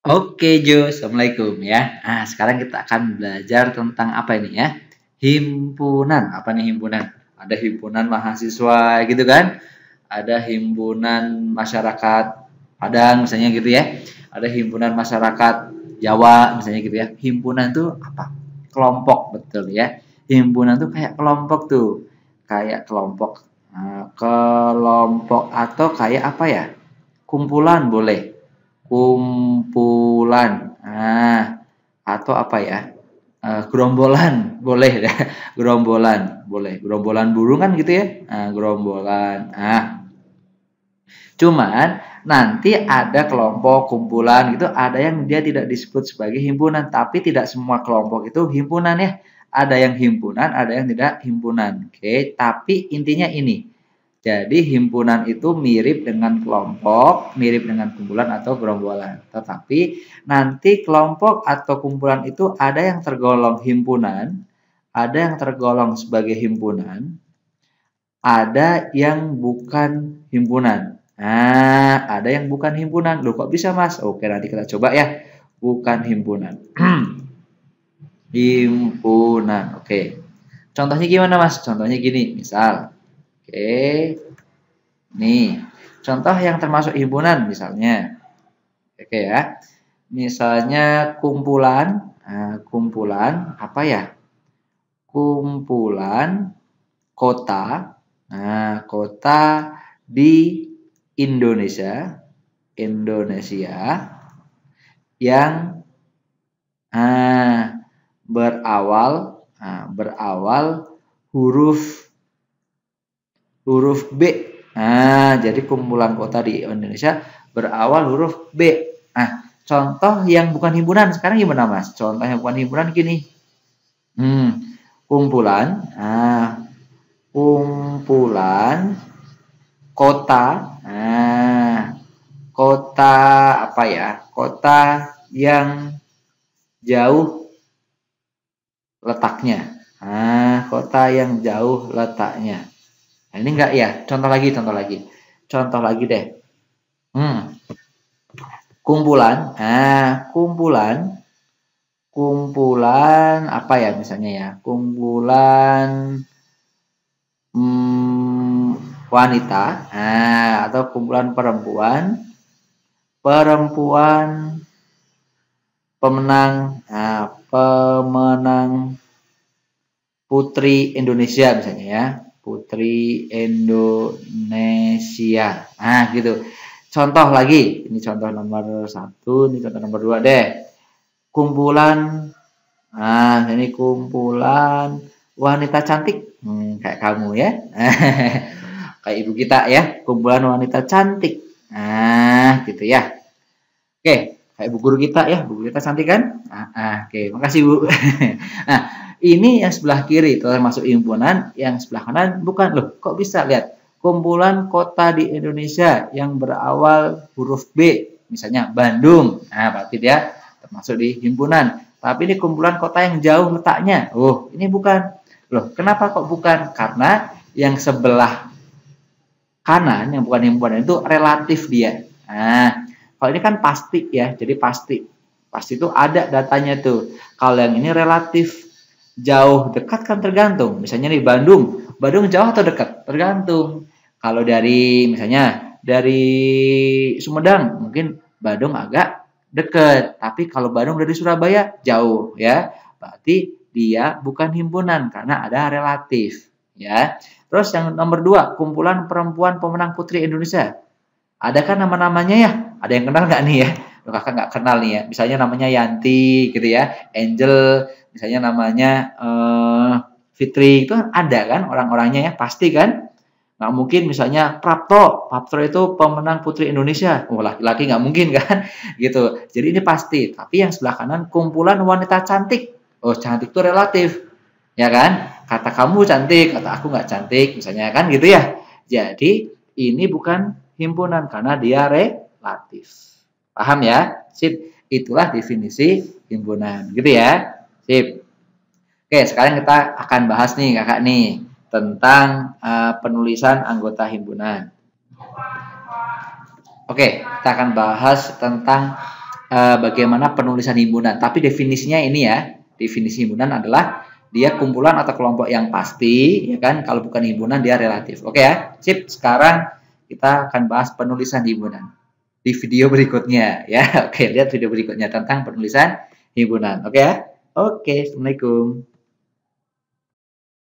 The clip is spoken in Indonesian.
Oke, Jo. Assalamualaikum ya. Sekarang kita akan belajar tentang apa ini ya? Himpunan. Apa nih himpunan? Ada himpunan mahasiswa gitu kan? Ada himpunan masyarakat Padang misalnya gitu ya. Ada himpunan masyarakat Jawa misalnya gitu ya. Himpunan itu apa? Kelompok, betul ya. Himpunan tuh kayak kelompok tuh. Kayak kelompok. Kelompok atau kayak apa ya? Kumpulan boleh. Kumpulan. Atau apa ya? Gerombolan boleh ya. Gerombolan boleh. Gerombolan burung kan gitu ya. Gerombolan. Cuman nanti ada kelompok, kumpulan gitu, ada yang dia tidak disebut sebagai himpunan, tapi tidak semua kelompok itu himpunan ya. Ada yang himpunan, ada yang tidak himpunan. Oke, tapi intinya ini. Jadi himpunan itu mirip dengan kelompok, mirip dengan kumpulan atau gerombolan. Tetapi nanti kelompok atau kumpulan itu ada yang tergolong himpunan, ada yang tergolong sebagai himpunan, ada yang bukan himpunan. Ada yang bukan himpunan. Loh, kok bisa, Mas? Oke, nanti kita coba ya. Bukan himpunan. Himpunan. Oke. Contohnya gimana, Mas? Contohnya gini, misal. Oke. Nih, contoh yang termasuk himpunan misalnya. Oke ya. Misalnya kumpulan. Kumpulan apa ya? Kumpulan kota. Kota di Indonesia yang berawal huruf B. Jadi kumpulan kota di Indonesia berawal huruf B. Contoh yang bukan himpunan sekarang gimana, Mas? Contoh yang bukan himpunan gini. Kumpulan kota. Kota apa ya? Kota yang jauh letaknya. Kota yang jauh letaknya. Ini enggak ya? Contoh lagi. Contoh lagi deh. Kumpulan. Kumpulan apa ya misalnya ya? Kumpulan wanita. Atau kumpulan perempuan. Pemenang Putri Indonesia misalnya ya. Putri Indonesia. Gitu. Contoh lagi. Ini contoh nomor 1, ini contoh nomor 2 deh. Kumpulan. Ini kumpulan wanita cantik. Kayak kamu ya. Kayak ibu kita ya. Kumpulan wanita cantik. Gitu ya. Oke, kayak ibu guru kita ya. Bu guru kita cantik kan? Oke, makasih Bu. Ini yang sebelah kiri itu termasuk himpunan, yang sebelah kanan bukan. Loh, kok bisa? Lihat. Kumpulan kota di Indonesia yang berawal huruf B, misalnya Bandung. Berarti dia termasuk di himpunan. Tapi ini kumpulan kota yang jauh letaknya. Ini bukan. Loh, kenapa kok bukan? Karena yang sebelah kanan, yang bukan himpunan itu relatif dia. Kalau ini kan pasti ya, jadi pasti. Pasti itu ada datanya tuh. Kalau yang ini relatif. Jauh dekat kan tergantung. Misalnya nih Bandung jauh atau dekat? Tergantung. Kalau misalnya dari Sumedang, mungkin Bandung agak dekat. Tapi kalau Bandung dari Surabaya jauh ya. Berarti dia bukan himpunan karena ada relatif ya. Terus yang nomor 2, kumpulan perempuan pemenang Putri Indonesia. Adakah nama-namanya ya? Ada yang kenal nggak nih ya? Kakak nggak kenal nih ya. Misalnya namanya Yanti gitu ya, Angel, misalnya namanya Fitri, itu kan ada kan orang-orangnya ya, pasti kan? Nggak mungkin misalnya Prapto itu pemenang Putri Indonesia. Laki-laki nggak mungkin kan? Gitu. Jadi ini pasti. Tapi yang sebelah kanan kumpulan wanita cantik. Cantik itu relatif. Ya kan? Kata kamu cantik, kata aku nggak cantik, misalnya kan gitu ya. Jadi ini bukan himpunan karena dia relatif. Paham ya? Sip. Itulah definisi himpunan. Gitu ya. Sip. Oke, sekarang kita akan bahas nih kakak nih tentang penulisan anggota himpunan. Oke, kita akan bahas tentang bagaimana penulisan himpunan. Tapi definisinya ini ya, definisi himpunan adalah dia kumpulan atau kelompok yang pasti, ya kan? Kalau bukan himpunan dia relatif. Oke ya, sip. Sekarang kita akan bahas penulisan himpunan di video berikutnya ya. Oke, lihat video berikutnya tentang penulisan himpunan. Oke ya. Oke, assalamualaikum.